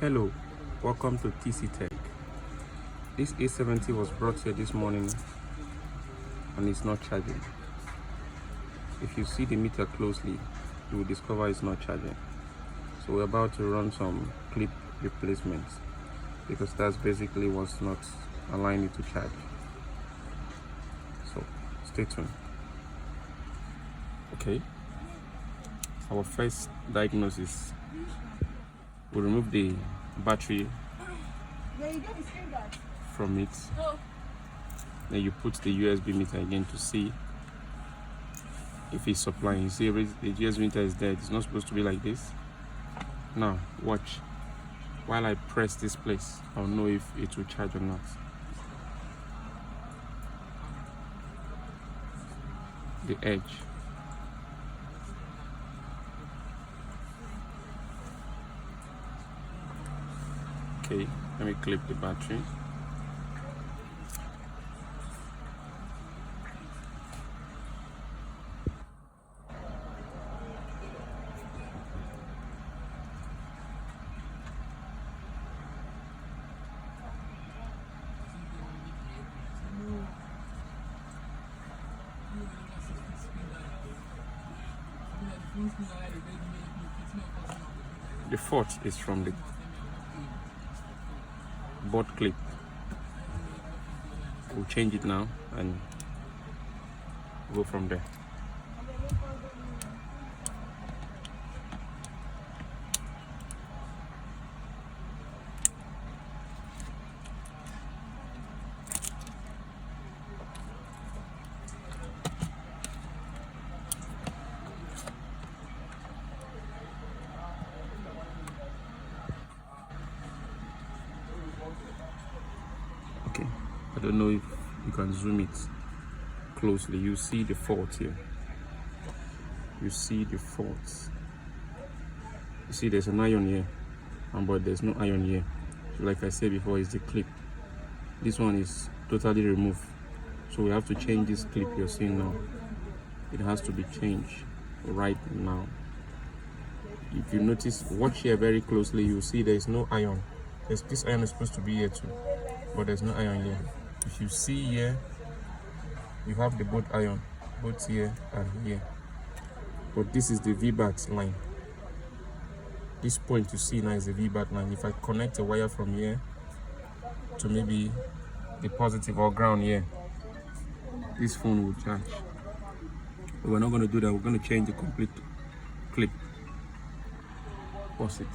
Hello, welcome to TC Tech. This A70 was brought here this morning and it's not charging. If you see the meter closely, you will discover it's not charging. So we're about to run some clip replacements because that's basically what's not allowing it to charge. So stay tuned. Okay, our first diagnosis, we remove the battery from it. Then you put the USB meter again to see if it's supplying. You see the USB meter is dead. It's not supposed to be like this. Now watch. While I press this place, I'll know if it will charge or not. The edge. Okay, let me clip the battery. The fault is from the board clip. We'll change it now and go from there. Okay, I don't know if you can zoom it closely. You see the fault here. You see the fault. You see there's an iron here, but there's no iron here. So like I said before, it's the clip. This one is totally removed. So we have to change this clip you're seeing now. It has to be changed right now. If you notice, watch here very closely, you'll see there's no iron. This iron is supposed to be here too, but there's no iron here. If you see here, you have the both iron, both here and here. But this is the VBAT line. This point you see now is the VBAT line. If I connect a wire from here to maybe the positive or ground here, this phone will charge. But we're not going to do that. We're going to change the complete clip. Pause it.